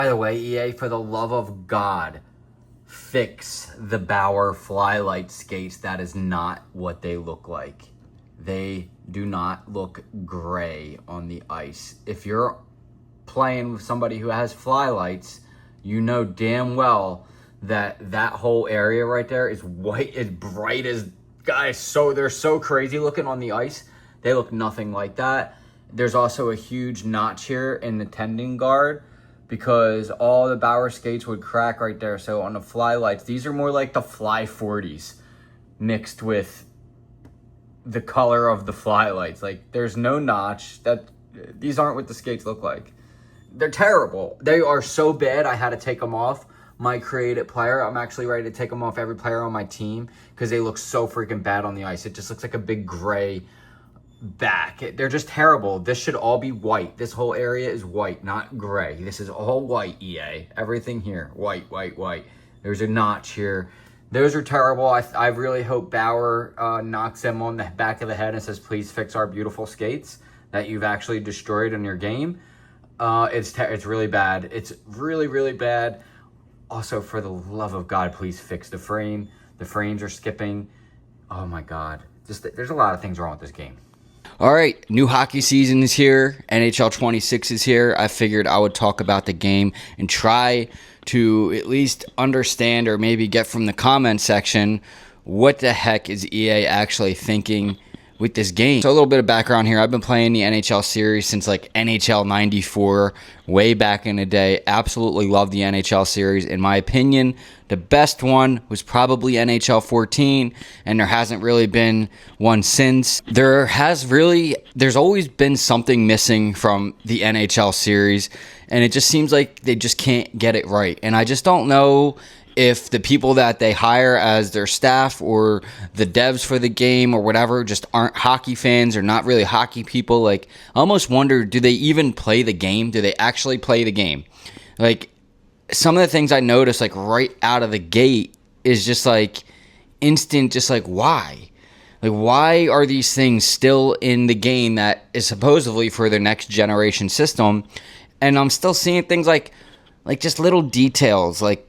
By the way, EA, for the love of God, fix the Bauer Flylight skates. That is not what they look like. They do not look gray on the ice. If you're playing with somebody who has Flylights, you know damn well that whole area right there is white, as bright as, guys, so they're so crazy looking on the ice. They look nothing like that. There's also a huge notch here in the tendon guard because all the Bauer skates would crack right there. So on the Flylights, these are more like the Fly 40s mixed with the color of the Flylights. Like, there's no notch. These aren't what the skates look like. They're terrible. They are so bad, I had to take them off my creative player. I'm actually ready to take them off every player on my team because they look so freaking bad on the ice. It just looks like a big gray back. They're just terrible. This should all be white. This whole area is white, not gray. This is all white, EA. Everything here, white, white, white. There's a notch here. Those are terrible. I really hope Bauer knocks them on the back of the head and says, please fix our beautiful skates that you've actually destroyed in your game. It's really bad. It's really, really bad. Also, for the love of God, please fix the frame. The frames are skipping. Oh my God. There's a lot of things wrong with this game. All right, new hockey season is here. NHL 26 is here. I figured I would talk about the game and try to at least understand or maybe get from the comment section what the heck is EA actually thinking with this game. So a little bit of background here. I've been playing the NHL series since like NHL 94, way back in the day. Absolutely love the NHL series. In my opinion, the best one was probably NHL 14, and there hasn't really been one since. There's always been something missing from the NHL series, and it just seems like they just can't get it right. And I just don't know if the people that they hire as their staff or the devs for the game or whatever just aren't hockey fans or not really hockey people. Like, I almost wonder, do they even play the game? Do they actually play the game? Like, some of the things I noticed, like, right out of the gate is just, like, instant, just, like, why? Like, why are these things still in the game that is supposedly for the next generation system? And I'm still seeing things like just little details, like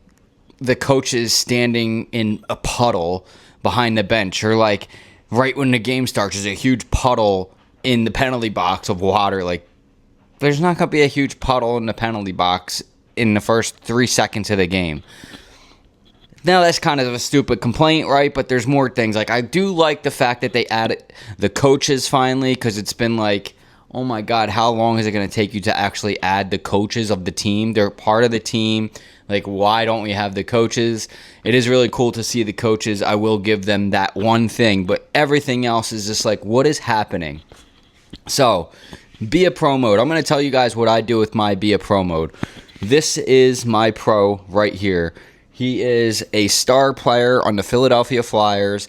the coaches standing in a puddle behind the bench, or like right when the game starts, there's a huge puddle in the penalty box of water. Like, there's not going to be a huge puddle in the penalty box in the first 3 seconds of the game. Now, that's kind of a stupid complaint, right? But there's more things. Like, I do like the fact that they added the coaches finally, because it's been like, oh my God, how long is it going to take you to actually add the coaches of the team? They're part of the team. Like, why don't we have the coaches? It is really cool to see the coaches. I will give them that one thing, but everything else is just like, what is happening? So, Be a Pro mode. I'm going to tell you guys what I do with my Be a Pro mode. This is my pro right here. He is a star player on the Philadelphia Flyers,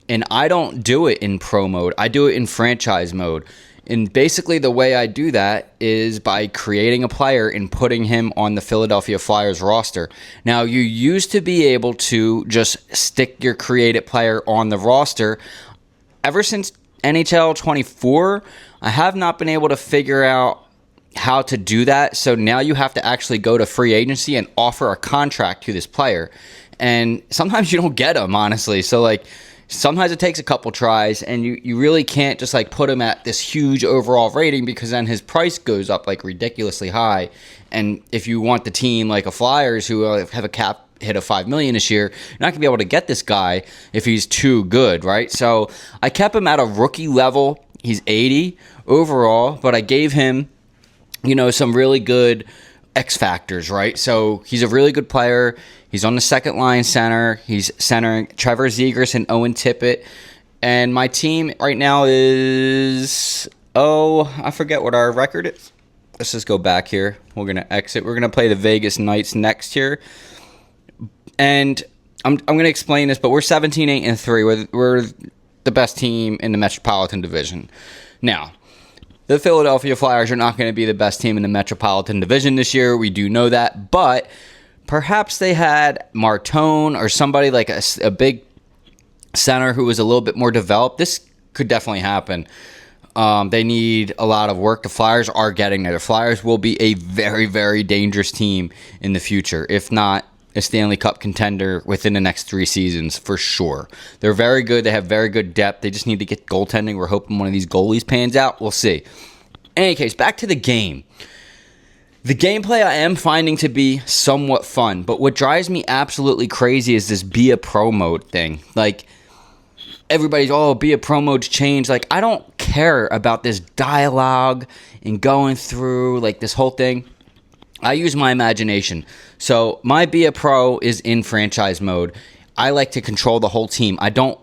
and I don't do it in pro mode. I do it in franchise mode. And basically the way I do that is by creating a player and putting him on the Philadelphia Flyers roster. Now, you used to be able to just stick your created player on the roster. Ever since NHL 24, I have not been able to figure out how to do that. So now you have to actually go to free agency and offer a contract to this player. And sometimes you don't get them, honestly. So, like, sometimes it takes a couple tries, and you really can't just like put him at this huge overall rating, because then his price goes up like ridiculously high. And if you want the team like a Flyers who have a cap hit of $5 million this year, you're not gonna be able to get this guy if he's too good, right? So I kept him at a rookie level. He's 80 overall, but I gave him, some really good X factors, right? So he's a really good player. He's on the second line center. He's centering Trevor Zegras and Owen Tippett. And my team right now is, I forget what our record is. Let's just go back here. We're going to exit. We're going to play the Vegas Knights next year. And I'm going to explain this, but we're 17-8-3. We're the best team in the Metropolitan Division. Now, the Philadelphia Flyers are not going to be the best team in the Metropolitan Division this year. We do know that, but perhaps they had Martone or somebody like a big center who was a little bit more developed. This could definitely happen. They need a lot of work. The Flyers are getting there. The Flyers will be a very, very dangerous team in the future, if not a Stanley Cup contender within the next 3 seasons for sure. They're very good. They have very good depth. They just need to get goaltending. We're hoping one of these goalies pans out. We'll see. In any case, back to the game. The gameplay I am finding to be somewhat fun, but what drives me absolutely crazy is this be a pro mode thing. Like, everybody's, be a pro mode's changed. Like, I don't care about this dialogue and going through, like, this whole thing. I use my imagination. So, my be a pro is in franchise mode. I like to control the whole team. I don't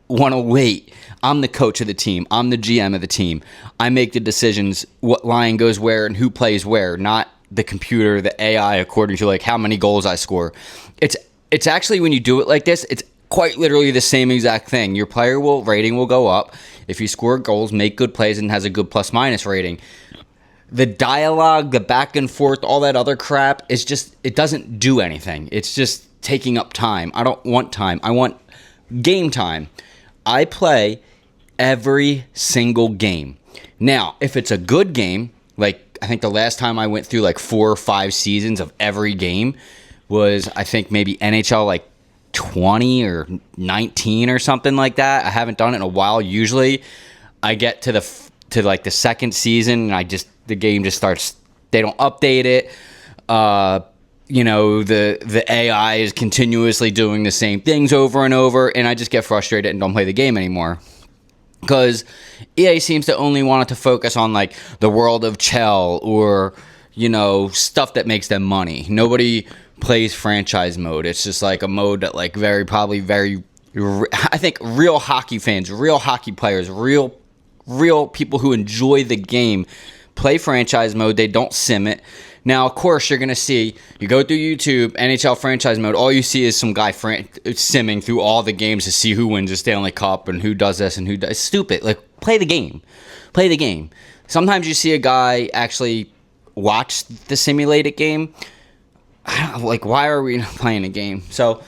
want to wait. I'm the coach of the team. I'm the GM of the team. I make the decisions, what line goes where and who plays where, not the computer, the AI, according to like how many goals I score. It's actually, when you do it like this, it's quite literally the same exact thing. Your player rating will go up if you score goals, make good plays, and has a good plus minus rating. The dialogue, the back and forth, all that other crap is just, it doesn't do anything. It's just taking up time. I don't want time. I want game time. I play every single game. Now, if it's a good game, like I think the last time I went through like 4 or 5 seasons of every game was, I think, maybe NHL like 20 or 19 or something like that. I haven't done it in a while. Usually I get to like the second season and the game just starts, they don't update it. The AI is continuously doing the same things over and over, and I just get frustrated and don't play the game anymore. Because EA seems to only want it to focus on like the world of Chell or, stuff that makes them money. Nobody plays franchise mode. It's just like a mode that like I think real hockey fans, real hockey players, real people who enjoy the game play franchise mode. They don't sim it. Now, of course, you're going to see, you go through YouTube, NHL franchise mode, all you see is some guy simming through all the games to see who wins the Stanley Cup and who does this and who does. It's stupid. Like, play the game. Play the game. Sometimes you see a guy actually watch the simulated game. Like, why are we not playing a game? So,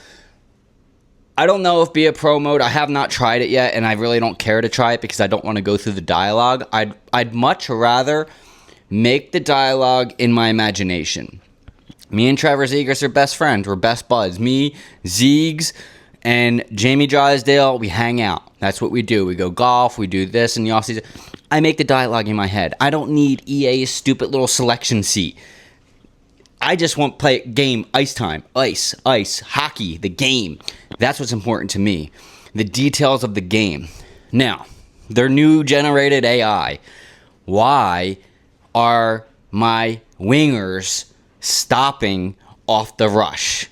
I don't know if be a pro mode. I have not tried it yet, and I really don't care to try it because I don't want to go through the dialogue. I'd much rather make the dialogue in my imagination. Me and Trevor Zegras are best friends. We're best buds. Me, Zeegs, and Jamie Drysdale, we hang out. That's what we do. We go golf. We do this in the offseason. I make the dialogue in my head. I don't need EA's stupid little selection seat. I just want to play game, ice time, ice, hockey, the game. That's what's important to me. The details of the game. Now, their new generated AI. Why are my wingers stopping off the rush?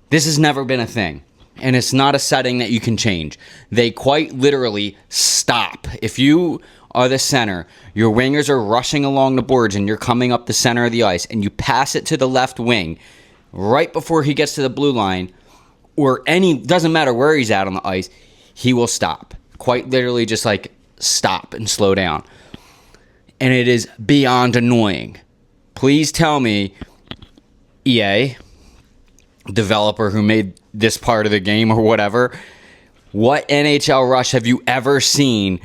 This has never been a thing, and it's not a setting that you can change. They quite literally stop. If you are the center, your wingers are rushing along the boards, and you're coming up the center of the ice, and you pass it to the left wing right before he gets to the blue line, or doesn't matter where he's at on the ice, he will stop. Quite literally just like stop and slow down. And it is beyond annoying. Please tell me, EA, developer who made this part of the game or whatever, what NHL Rush have you ever seen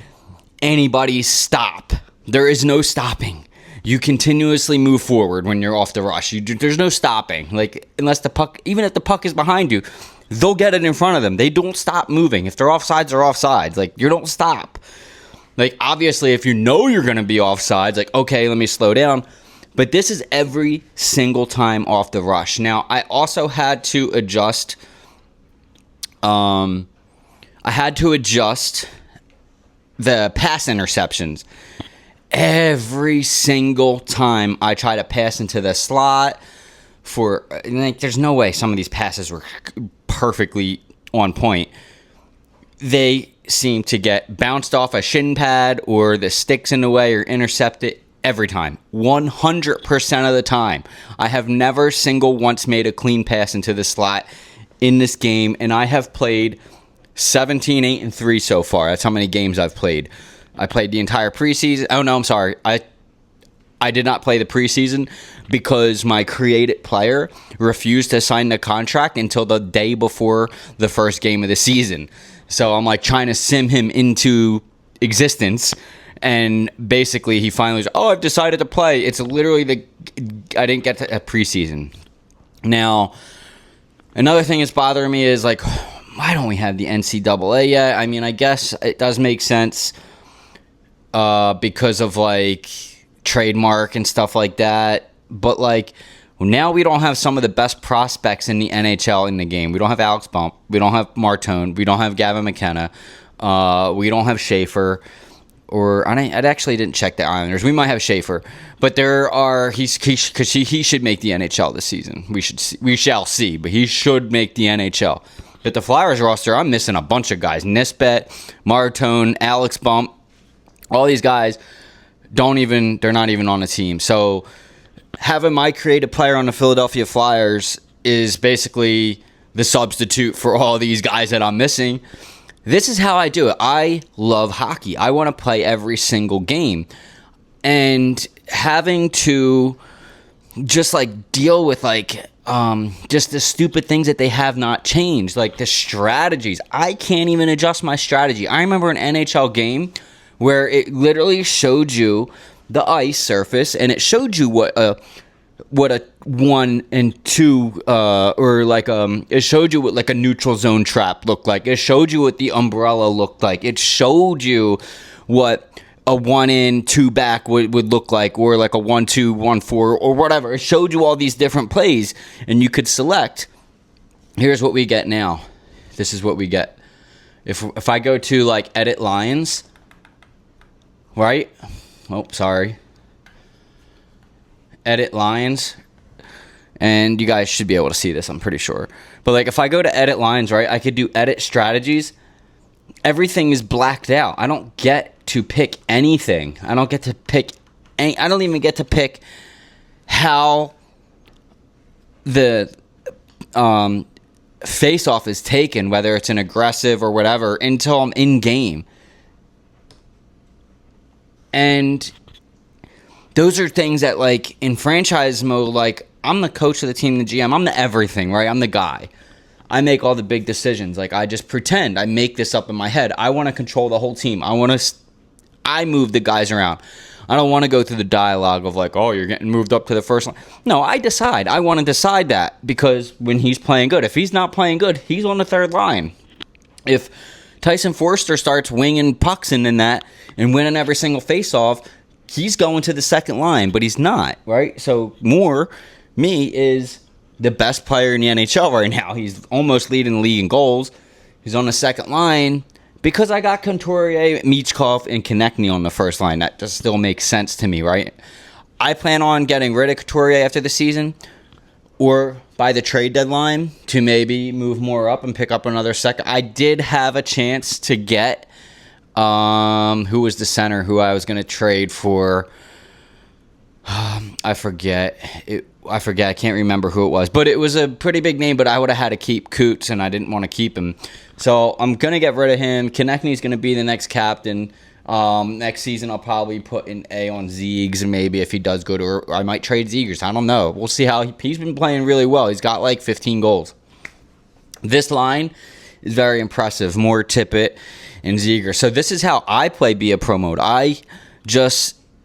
anybody stop? There is no stopping. You continuously move forward when you're off the rush. There's no stopping. Like, unless the puck, even if the puck is behind you, they'll get it in front of them. They don't stop moving. If they're offsides, they're offsides. Like, you don't stop. Like, obviously, if you know you're going to be offsides, like, okay, let me slow down. But this is every single time off the rush. Now, I also had to adjust. The pass interceptions. Every single time I try to pass into the slot there's no way some of these passes were perfectly on point. They seem to get bounced off a shin pad or the sticks in the way or intercepted every time. 100% of the time. I have never once made a clean pass into the slot in this game, and I have played 17, 8, and 3 so far. That's how many games I've played. I played the entire preseason. Oh, no, I'm sorry. I did not play the preseason because my created player refused to sign the contract until the day before the first game of the season. So I'm like trying to sim him into existence, And basically, he finally, I've decided to play. It's literally I didn't get to a preseason. Now, another thing that's bothering me is, like, why don't we have the NCAA yet? I mean, I guess it does make sense because of, like, trademark and stuff like that. But, like, now we don't have some of the best prospects in the NHL in the game. We don't have Alex Bump. We don't have Martone. We don't have Gavin McKenna. We don't have Schaefer. Or I actually didn't check the Islanders. We might have Schaefer, but there are he should make the NHL this season. We shall see, but he should make the NHL. But the Flyers roster, I'm missing a bunch of guys: Nisbet, Martone, Alex Bump. All these guys they're not even on the team. So having my creative player on the Philadelphia Flyers is basically the substitute for all these guys that I'm missing. This is how I do it. I love hockey. I want to play every single game. And having to just, like, deal with, like, just the stupid things that they have not changed. Like, the strategies. I can't even adjust my strategy. I remember an NHL game where it literally showed you the ice surface, and it showed you what a 1 and 2 or like it showed you what, like, a neutral zone trap looked like. It showed you what the umbrella looked like. It showed you what a 1 in 2 back would look like, or like a 1-2 1-4 or whatever. It showed you all these different plays, and you could select. Here's what we get now. This is what we get. If I go to, like, edit lines, right? Oh, sorry. Edit lines, and you guys should be able to see this, I'm pretty sure. But, like, if I go to edit lines, right, I could do edit strategies. Everything is blacked out. I don't get to pick anything. I don't even get to pick how the face-off is taken, whether it's an aggressive or whatever, until I'm in game. And those are things that, like, in franchise mode, like, I'm the coach of the team, the GM. I'm the everything, right? I'm the guy. I make all the big decisions. Like, I just pretend. I make this up in my head. I want to control the whole team. I move the guys around. I don't want to go through the dialogue of, like, oh, you're getting moved up to the first line. No, I decide. I want to decide that because when he's playing good. If he's not playing good, he's on the third line. If Tyson Forster starts winging pucks in that and winning every single face-off, he's going to the second line, but he's not, right? So me is the best player in the NHL right now. He's almost leading the league in goals. He's on the second line because I got Couturier, Michkov, and Konechny on the first line. That just still makes sense to me, right? I plan on getting rid of Couturier after the season or by the trade deadline to maybe move more up and pick up another second. I did have a chance to get who was the center who I was going to trade for. I forget. I can't remember who it was. But it was a pretty big name, but I would have had to keep Coots, and I didn't want to keep him. So I'm going to get rid of him. Konechny's going to be the next captain. Next season, I'll probably put an A on Zeegs, and maybe if he does go to... I might trade Zegers. I don't know. We'll see how... He's been playing really well. He's got like 15 goals. This line is very impressive. More Tippett and Zeger. So this is how I play Be a Pro mode.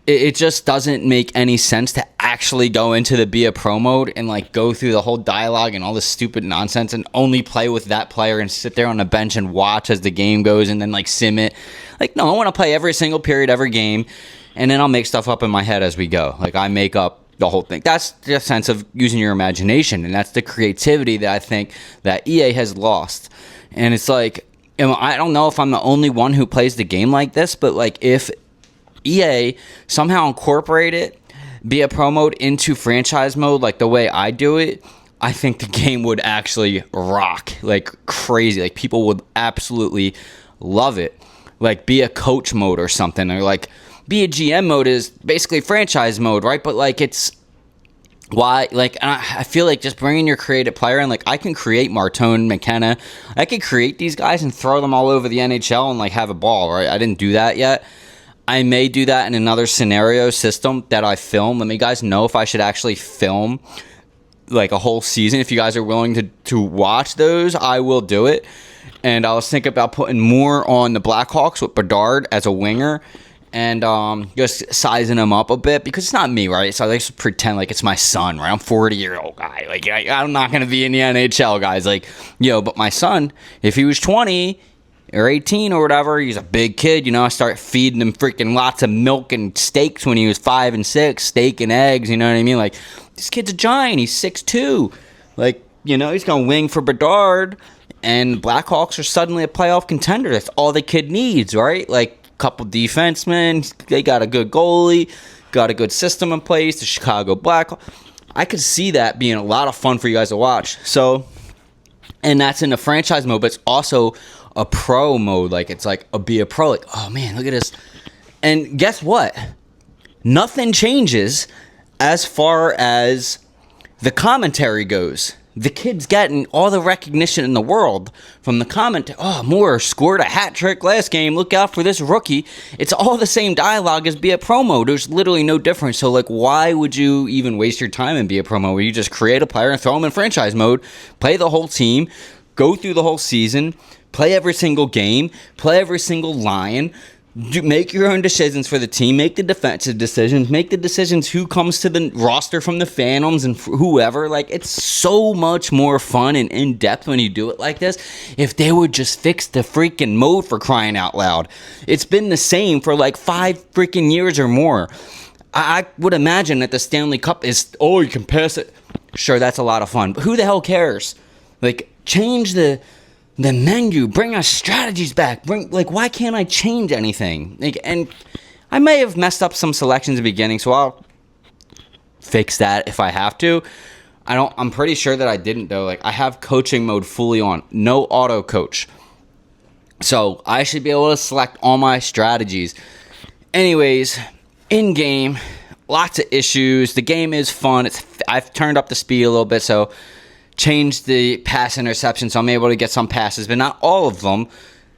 It just doesn't make any sense to actually go into the Be a Pro mode and, like, go through the whole dialogue and all this stupid nonsense and only play with that player and sit there on the bench and watch as the game goes and then, like, sim it. Like, no, I want to play every single period, every game, and then I'll make stuff up in my head as we go. Like, I make up the whole thing. That's the sense of using your imagination, and that's the creativity that I think that EA has lost. And it's like, I don't know if I'm the only one who plays the game like this, but, like, if EA somehow incorporate it, Be a Pro mode into franchise mode like the way I do it, I think the game would actually rock like crazy. Like, people would absolutely love it. Like, Be a Coach mode or something, or like Be a GM mode is basically franchise mode, right? But, like, it's why, like, I feel like just bringing your creative player in, like, I can create Martone, McKenna. I could create these guys and throw them all over the NHL and, like, have a ball, right? I didn't do that yet. I may do that in another scenario system that I film. Let me guys know if I should actually film, like, a whole season. If you guys are willing to watch those, I will do it. And I was thinking about putting more on the Blackhawks with Bedard as a winger and just sizing him up a bit because it's not me, right? So I like to pretend like it's my son, right? I'm 40-year-old guy. Like I'm not gonna be in the NHL, guys. Like, but my son, if he was 20 or 18 or whatever, he's a big kid. I start feeding him freaking lots of milk and steaks when he was 5 and 6, steak and eggs. You know what I mean? Like, this kid's a giant. He's 6'2". Like, he's gonna wing for Bedard, and Blackhawks are suddenly a playoff contender. That's all the kid needs, right? Like, couple defensemen, they got a good goalie, got a good system in place. The Chicago Blackhawks, I could see that being a lot of fun for you guys to watch. So, and that's in the franchise mode, but it's also a pro mode. Like, it's like be a pro. Like, oh man, look at this. And guess what? Nothing changes as far as the commentary goes. The kid's getting all the recognition in the world from the commentary. Oh, Moore scored a hat trick last game. Look out for this rookie. It's all the same dialogue as be a promo. There's literally no difference. So, like, why would you even waste your time and be a promo where you just create a player and throw him in franchise mode, play the whole team, go through the whole season, play every single game, play every single line, make your own decisions for the team, make the defensive decisions, make the decisions who comes to the roster from the Phantoms and whoever. Like, it's so much more fun and in-depth when you do it like this. If they would just fix the freaking mode, for crying out loud. It's been the same for like 5 freaking years or more. I would imagine that the Stanley Cup is, you can pass it. Sure, that's a lot of fun, but who the hell cares? Like, change the menu, bring our strategies back. Why can't I change anything? Like, and I may have messed up some selections at the beginning, so I'll fix that if I have to. I'm pretty sure that I didn't though. Like, I have coaching mode fully on, no auto coach. So I should be able to select all my strategies. Anyways, in game, lots of issues. The game is fun. I've turned up the speed a little bit, so changed the pass interception, so I'm able to get some passes, but not all of them.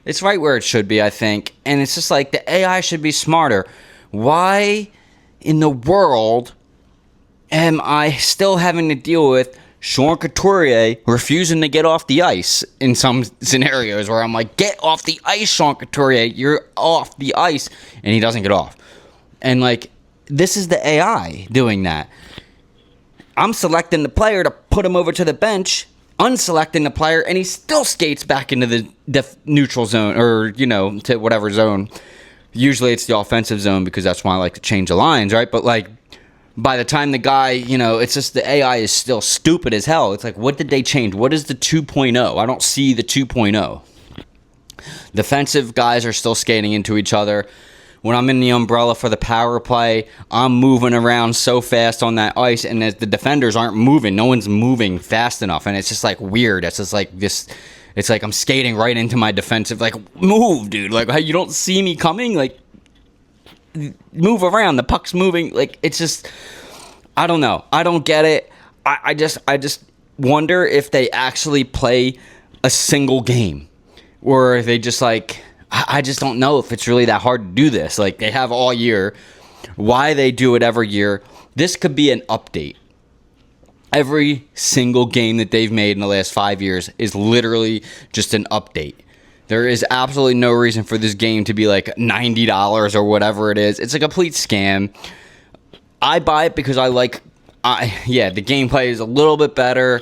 It's right where it should be, I think. And it's just like, the AI should be smarter. Why in the world am I still having to deal with Sean Couturier refusing to get off the ice in some scenarios where I'm like, get off the ice, Sean Couturier, you're off the ice, and he doesn't get off. And like, this is the AI doing that. I'm selecting the player to put him over to the bench, unselecting the player, and he still skates back into the neutral zone, or, to whatever zone. Usually it's the offensive zone because that's why I like to change the lines, right? But, like, by the time the guy, it's just the AI is still stupid as hell. It's like, what did they change? What is the 2.0? I don't see the 2.0. Defensive guys are still skating into each other. When I'm in the umbrella for the power play, I'm moving around so fast on that ice, and the defenders aren't moving. No one's moving fast enough, and it's just like weird. It's just like this. It's like I'm skating right into my defensive. Like, move, dude. Like, you don't see me coming. Like, move around. The puck's moving. Like, it's just, I don't know. I don't get it. I just wonder if they actually play a single game, or if they just like. I just don't know if it's really that hard to do this. Like, they have all year. Why they do it every year? This could be an update. Every single game that they've made in the last 5 years is literally just an update. There is absolutely no reason for this game to be like $90 or whatever it is. It's a complete scam. I buy it because the gameplay is a little bit better.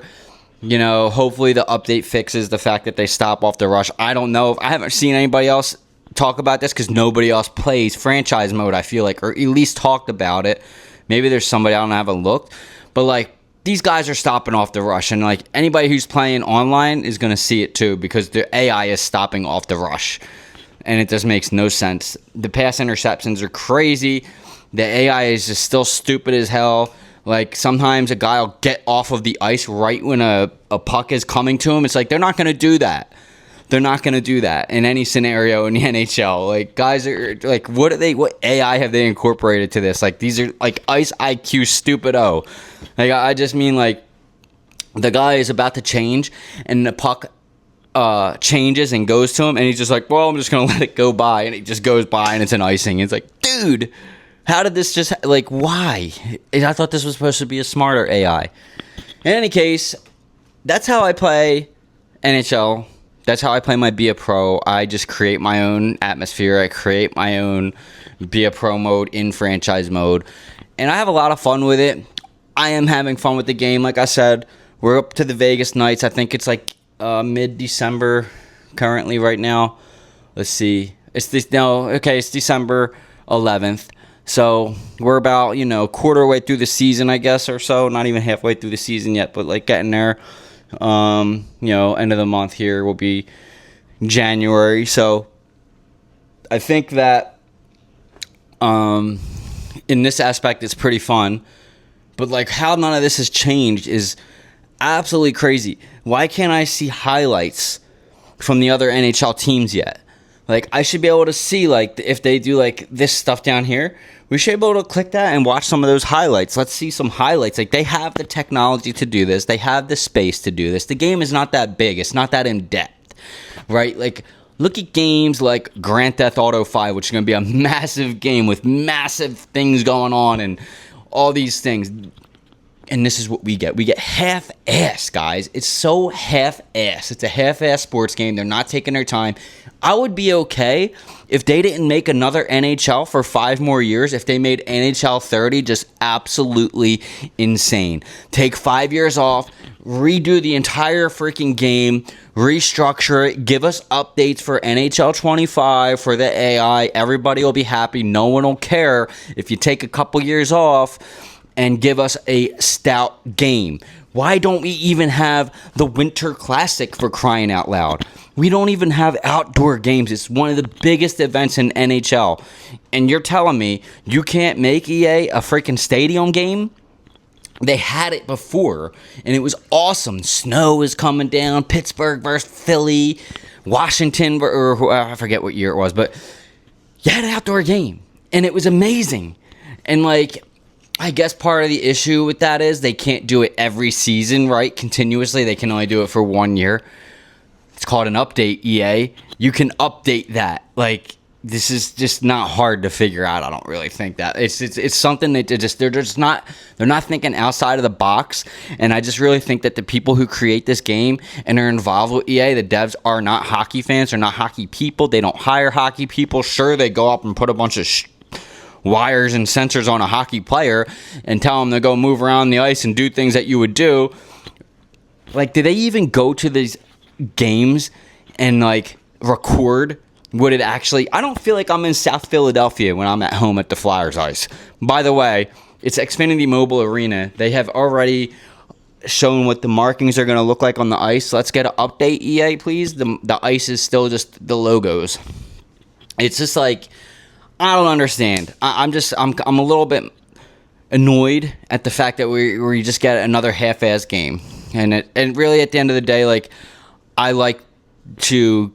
Hopefully the update fixes the fact that they stop off the rush. I don't know. I haven't seen anybody else talk about this because nobody else plays franchise mode, I feel like, or at least talked about it. Maybe there's somebody, I haven't looked. But, like, these guys are stopping off the rush. And, like, anybody who's playing online is going to see it too because the AI is stopping off the rush. And it just makes no sense. The pass interceptions are crazy. The AI is just still stupid as hell. Like, sometimes a guy will get off of the ice right when a puck is coming to him. It's like, they're not going to do that. They're not going to do that in any scenario in the NHL. Like, guys are, like, what AI have they incorporated to this? Like, these are, like, ice IQ stupido. Like, I just mean, like, the guy is about to change, and the puck changes and goes to him, and he's just like, well, I'm just going to let it go by, and it just goes by, and it's an icing. It's like, dude, how did this just, like, why? I thought this was supposed to be a smarter AI. In any case, that's how I play NHL That's how I play my Be a Pro. I just create my own atmosphere. I create my own Be a Pro mode in franchise mode. And I have a lot of fun with it. I am having fun with the game. Like I said, we're up to the Vegas nights. I think it's like mid-December currently right now. Let's see. It's December 11th. So we're about, quarter way through the season, I guess, or so. Not even halfway through the season yet, but like getting there. End of the month here will be January. So I think that in this aspect it's pretty fun. But like how none of this has changed is absolutely crazy. Why can't I see highlights from the other NHL teams yet? Like I should be able to see like if they do like this stuff down here, we should be able to click that and watch some of those highlights. Let's see some highlights. Like they have the technology to do this. They have the space to do this. The game is not that big. It's not that in depth, right? Like look at games like Grand Theft Auto 5, which is going to be a massive game with massive things going on and all these things. And this is what we get. We get half-ass, guys. It's so half-ass. It's a half-ass sports game. They're not taking their time. I would be okay if they didn't make another NHL for 5 more years, if they made NHL 30 just absolutely insane. Take 5 years off, redo the entire freaking game, restructure it, give us updates for NHL 25, for the AI. Everybody will be happy. No one will care if you take a couple years off and give us a stout game. Why don't we even have the Winter Classic, for crying out loud? We don't even have outdoor games. It's one of the biggest events in NHL. And you're telling me you can't make EA a freaking stadium game? They had it before, and it was awesome. Snow is coming down, Pittsburgh versus Philly, Washington, or I forget what year it was, but you had an outdoor game, and it was amazing. And, like, I guess part of the issue with that is they can't do it every season, right? Continuously. They can only do it for 1 year. It's called an update, EA. You can update that. Like, this is just not hard to figure out. I don't really think that. It's something that they're not thinking outside of the box. And I just really think that the people who create this game and are involved with EA, the devs, are not hockey fans. They're not hockey people. They don't hire hockey people. Sure, they go up and put a bunch of wires and sensors on a hockey player and tell them to go move around the ice and do things that you would do. Like, do they even go to these games and like record what it actually... I don't feel like I'm in South Philadelphia when I'm at home at the Flyers ice. By the way, it's Xfinity Mobile Arena. They have already shown what the markings are going to look like on the ice. Let's get an update, EA, please. The ice is still just the logos. It's just like, I don't understand. I'm a little bit annoyed at the fact that we just get another half-ass game. And really at the end of the day, like, I like to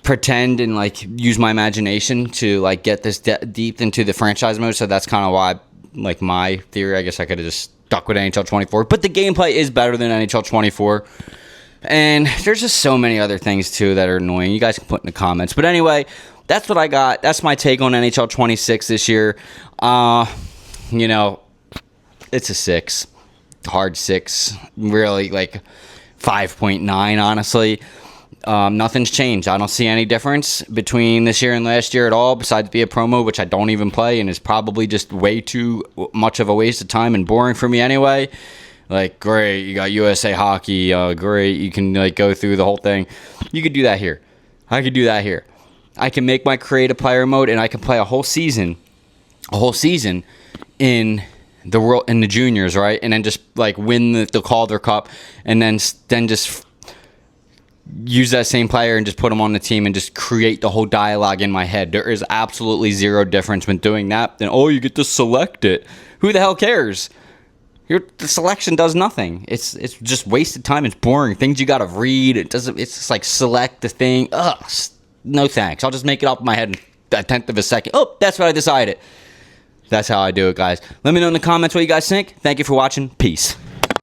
pretend and like use my imagination to like get this deep into the franchise mode. So that's kind of why, like, my theory, I guess I could have just stuck with NHL 24. But the gameplay is better than NHL 24. And there's just so many other things too that are annoying. You guys can put in the comments. But anyway, that's what I got. That's my take on NHL 26 this year. It's a 6. Hard 6. Really, like 5.9, honestly. Nothing's changed. I don't see any difference between this year and last year at all, besides Be a Promo, which I don't even play and is probably just way too much of a waste of time and boring for me anyway. Like, great, you got USA Hockey, great, you can like go through the whole thing. You could do that here. I could do that here. I can make my creative player mode and I can play a whole season in the world, in the juniors, right? And then just like win the Calder Cup and then just use that same player and just put them on the team and just create the whole dialogue in my head. There is absolutely zero difference when doing that. Then, you get to select it. Who the hell cares? The selection does nothing. It's just wasted time. It's boring. Things you gotta read. It's just like select the thing. No thanks. I'll just make it up in my head in a tenth of a second. That's what I decided. That's how I do it, guys. Let me know in the comments what you guys think. Thank you for watching. Peace.